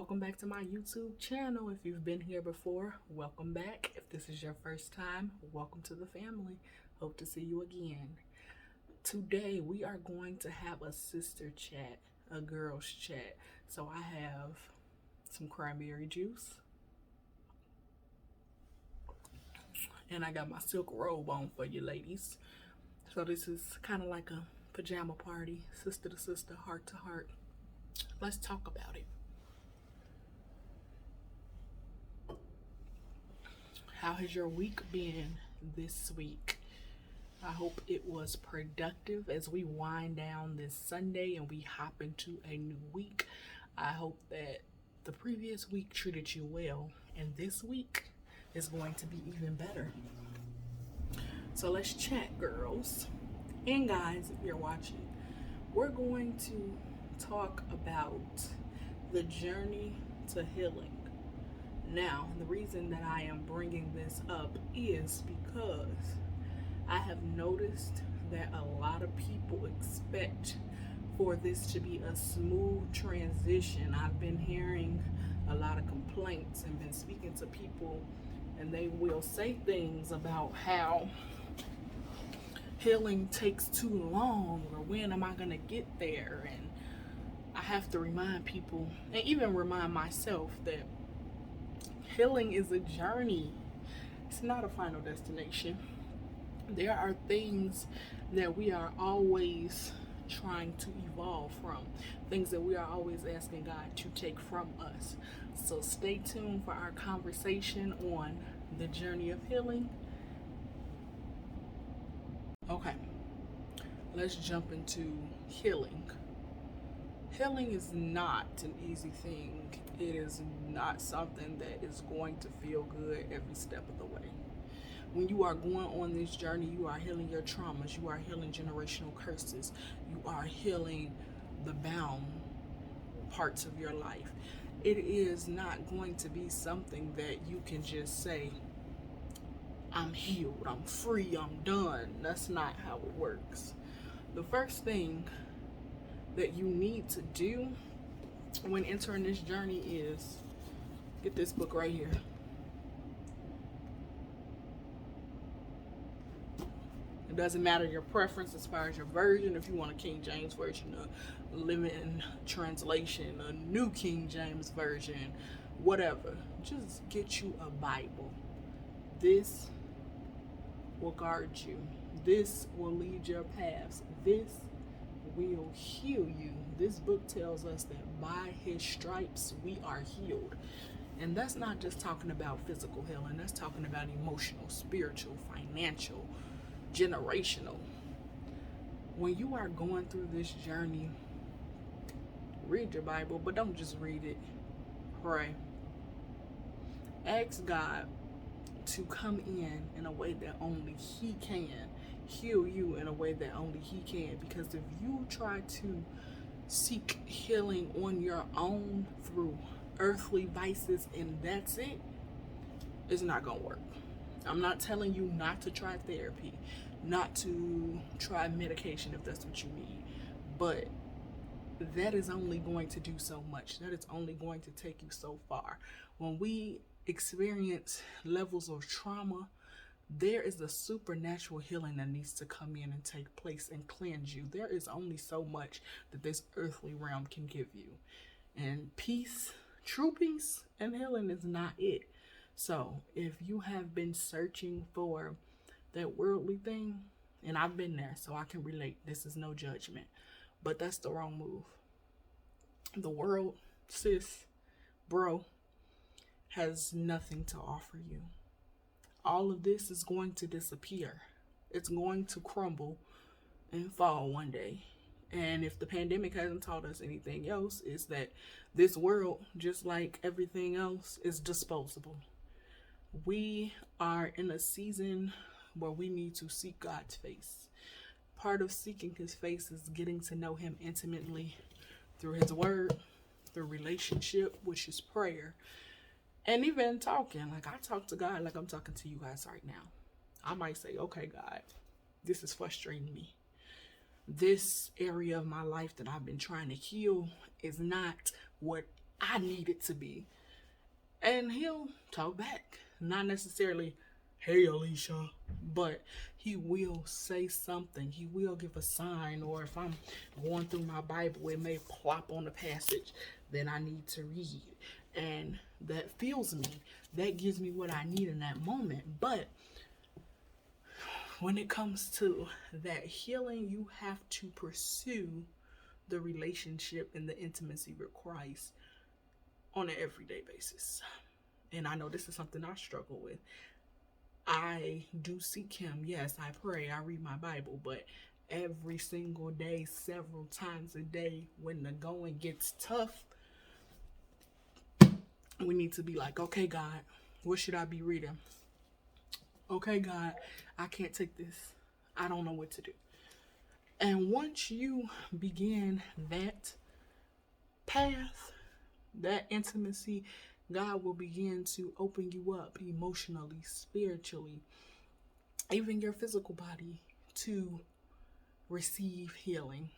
Welcome back to my YouTube channel. If you've been here before, welcome back. If this is your first time, welcome to the family. Hope to see you again. Today we are going to have a sister chat, a girls chat. So I have some cranberry juice and I got my silk robe on for you ladies. So this is kind of like a pajama party, sister to sister, heart to heart. Let's talk about it. How has your week been this week? I hope it was productive as we wind down this Sunday and we hop into a new week. I hope that the previous week treated you well and this week is going to be even better. So let's chat, girls and guys, if you're watching. We're going to talk about the journey to healing. Now, the reason that I am bringing this up is because I have noticed that a lot of people expect for this to be a smooth transition. I've been hearing a lot of complaints and been speaking to people, and they will say things about how healing takes too long, or when am I gonna get there? And I have to remind people, and even remind myself, that healing is a journey. It's not a final destination. There are things that we are always trying to evolve from, things that we are always asking God to take from us. So stay tuned for our conversation on the journey of healing. Okay, let's jump into healing. Healing is not an easy thing. It is not something that is going to feel good every step of the way. When you are going on this journey, you are healing your traumas, you are healing generational curses, you are healing the bound parts of your life. It is not going to be something that you can just say, I'm healed, I'm free, I'm done. That's not how it works. The first thing that you need to do when entering this journey is get this book right here. It doesn't matter your preference as far as your version. If you want a King James version, a Living Translation, a New King James version, whatever, just get you a Bible. This will guard you. This will lead your paths. This will heal you. This book tells us that by his stripes we are healed. And that's not just talking about physical healing. That's talking about emotional, spiritual, financial, generational. When you are going through this journey, read your Bible, but don't just read it. Pray. Ask God to come in a way that only he can. Heal you in a way that only he can. Because if you try to seek healing on your own through earthly vices and that's it, it's not gonna work. I'm not telling you not to try therapy, not to try medication if that's what you need, but that is only going to do so much. That is only going to take you so far. When we experience levels of trauma, there is a supernatural healing that needs to come in and take place and cleanse you. There is only so much that this earthly realm can give you. And peace, true peace and healing is not it. So if you have been searching for that worldly thing, and I've been there, so I can relate. This is no judgment, but that's the wrong move. The world, sis, bro, has nothing to offer you. All of this is going to disappear. It's going to crumble and fall one day. And if the pandemic hasn't taught us anything else, is that this world, just like everything else, is disposable. We are in a season where we need to seek God's face. Part of seeking his face is getting to know him intimately through his word, through relationship, which is prayer. And even talking, like I talk to God like I'm talking to you guys right now. I might say, okay, God, this is frustrating me. This area of my life that I've been trying to heal is not what I need it to be. And he'll talk back. Not necessarily, hey, Alicia, but he will say something. He will give a sign, or if I'm going through my Bible, it may plop on the passage that I need to read. And that fills me. That gives me what I need in that moment. But when it comes to that healing, you have to pursue the relationship and the intimacy with Christ on an everyday basis. And I know this is something I struggle with. I do seek him. Yes, I pray. I read my Bible. But every single day, several times a day, when the going gets tough, we need to be like, okay, God, what should I be reading? Okay, God, I can't take this. I don't know what to do. And once you begin that path, that intimacy, God will begin to open you up emotionally, spiritually, even your physical body, to receive healing.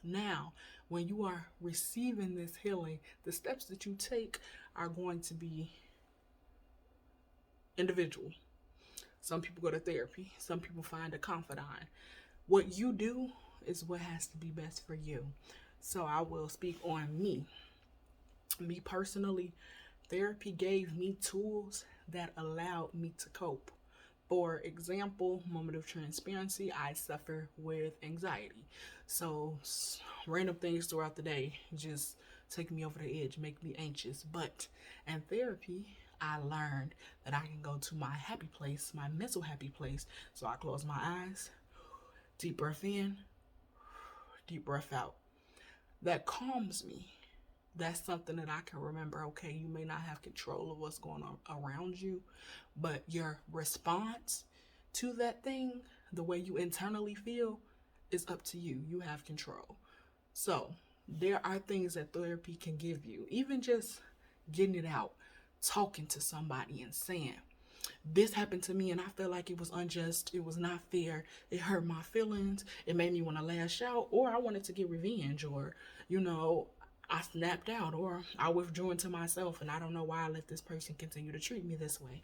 Now, when you are receiving this healing, the steps that you take are going to be individual. Some people go to therapy. Some people find a confidant. What you do is what has to be best for you. So I will speak on me. Me personally, therapy gave me tools that allowed me to cope. For example, moment of transparency, I suffer with anxiety. So random things throughout the day just take me over the edge, make me anxious. But in therapy, I learned that I can go to my happy place, my mental happy place. So I close my eyes, deep breath in, deep breath out. That calms me. That's something that I can remember. Okay, you may not have control of what's going on around you, but your response to that thing, the way you internally feel, is up to you. You have control. So there are things that therapy can give you, even just getting it out, talking to somebody and saying, this happened to me and I felt like it was unjust, it was not fair, it hurt my feelings, it made me want to lash out, or I wanted to get revenge, or I snapped out, or I withdrew into myself and I don't know why I let this person continue to treat me this way.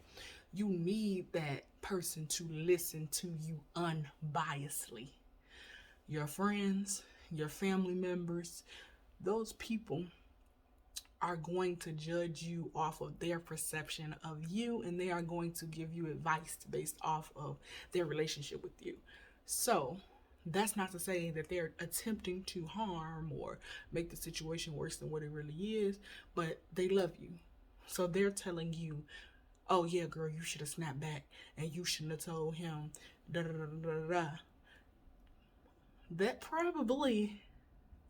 You need that person to listen to you unbiasedly. Your friends, your family members, those people are going to judge you off of their perception of you, and they are going to give you advice based off of their relationship with you. So that's not to say that they're attempting to harm or make the situation worse than what it really is, but they love you. So they're telling you, oh yeah, girl, you should have snapped back and you shouldn't have told him da da da da da. That probably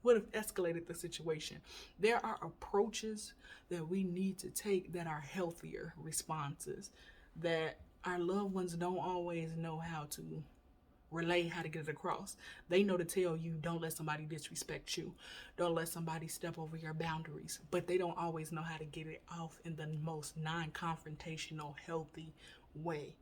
would have escalated the situation. There are approaches that we need to take that are healthier responses, that our loved ones don't always know how to relay, how to get it across. They know to tell you, don't let somebody disrespect you, don't let somebody step over your boundaries, but they don't always know how to get it off in the most non-confrontational, healthy way.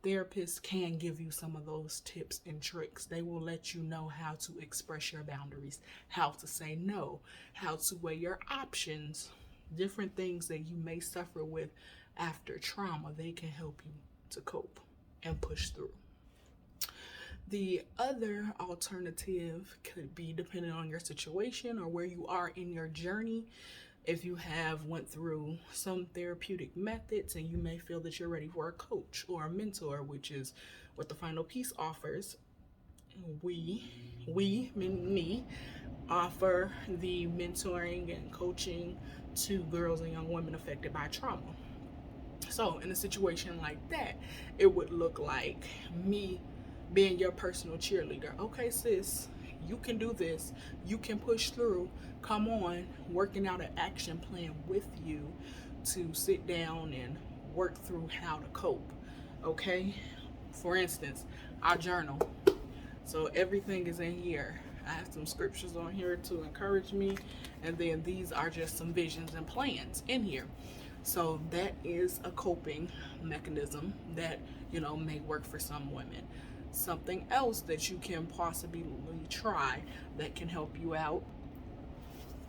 Therapists can give you some of those tips and tricks. They will let you know how to express your boundaries, how to say no, how to weigh your options, different things that you may suffer with after trauma. They can help you to cope and push through. The other alternative could be, depending on your situation or where you are in your journey, if you have went through some therapeutic methods and you may feel that you're ready for a coach or a mentor, which is what the Final Piece offers. Me, offer the mentoring and coaching to girls and young women affected by trauma. So in a situation like that, it would look like me being your personal cheerleader. Okay, sis, you can do this. You can push through. Come on, working out an action plan with you to sit down and work through how to cope. Okay? For instance, I journal. So everything is in here. I have some scriptures on here to encourage me. And then these are just some visions and plans in here. So that is a coping mechanism that, may work for some women. Something else that you can possibly try that can help you out: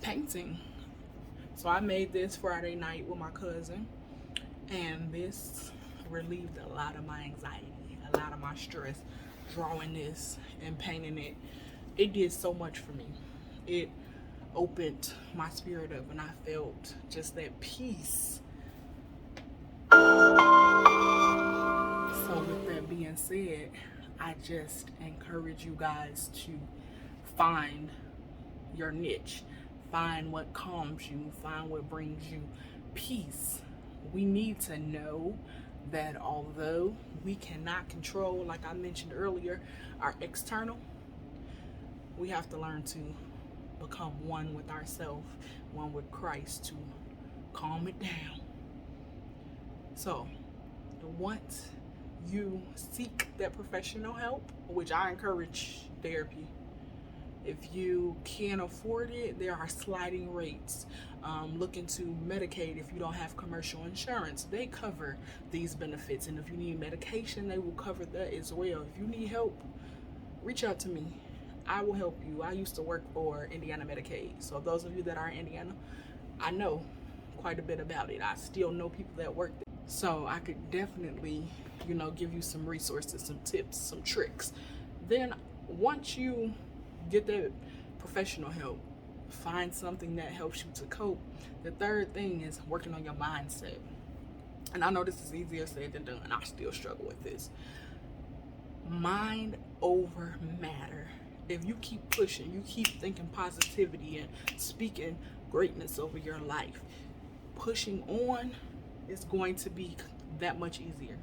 painting. So I made this Friday night with my cousin, and this relieved a lot of my anxiety, a lot of my stress. Drawing this and painting it, it did so much for me. It opened my spirit up, and I felt just that peace. So with that being said, I just encourage you guys to find your niche, find what calms you, find what brings you peace. We need to know that although we cannot control, like I mentioned earlier, our external, we have to learn to become one with ourselves, one with Christ, to calm it down. So once you seek that professional help, which I encourage therapy. If you can't afford it, there are sliding rates. Look into Medicaid if you don't have commercial insurance. They cover these benefits. And if you need medication, they will cover that as well. If you need help, reach out to me. I will help you. I used to work for Indiana Medicaid. So those of you that are in Indiana, I know quite a bit about it. I still know people that work there. So I could definitely, give you some resources, some tips, some tricks. Then once you get that professional help, find something that helps you to cope. The third thing is working on your mindset. And I know this is easier said than done. I still struggle with this. Mind over matter. If you keep pushing, you keep thinking positivity and speaking greatness over your life, pushing on is going to be that much easier.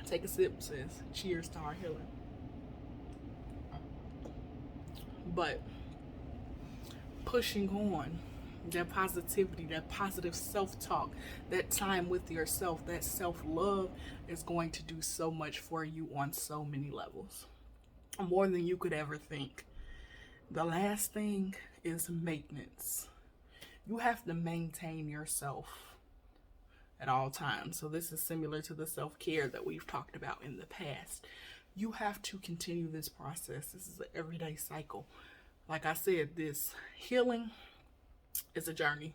Take a sip, sis. Cheers to our healing. But pushing on, that positivity, that positive self-talk, that time with yourself, that self-love is going to do so much for you on so many levels, more than you could ever think. The last thing is maintenance. You have to maintain yourself at all times. So this is similar to the self-care that we've talked about in the past. You have to continue this process. This is an everyday cycle. Like I said, this healing is a journey.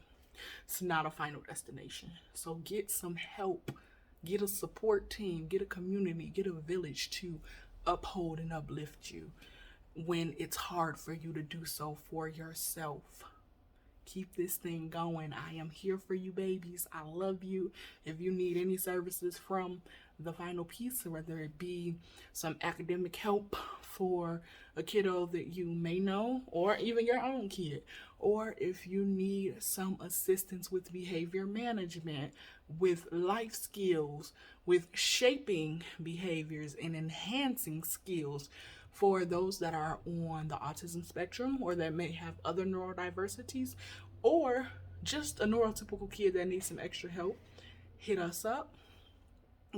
It's not a final destination. So get some help. Get a support team. Get a community. Get a village to uphold and uplift you when it's hard for you to do so for yourself. Keep this thing going. I am here for you, babies. I love you. If you need any services from The Final Piece, whether it be some academic help for a kiddo that you may know, or even your own kid, or if you need some assistance with behavior management, with life skills, with shaping behaviors and enhancing skills for those that are on the autism spectrum or that may have other neurodiversities, or just a neurotypical kid that needs some extra help, hit us up.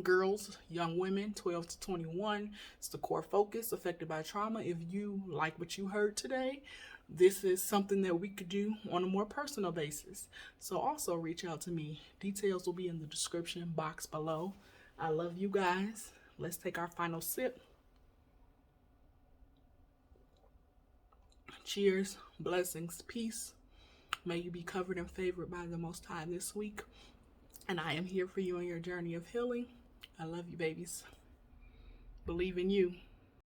Girls, young women, 12 to 21. It's the core focus, affected by trauma. If you like what you heard today, this is something that we could do on a more personal basis. So also reach out to me. Details will be in the description box below. I love you guys. Let's take our final sip. Cheers, blessings, peace. May you be covered and favored by the Most High this week. And I am here for you on your journey of healing. I love you, babies. Believe in you.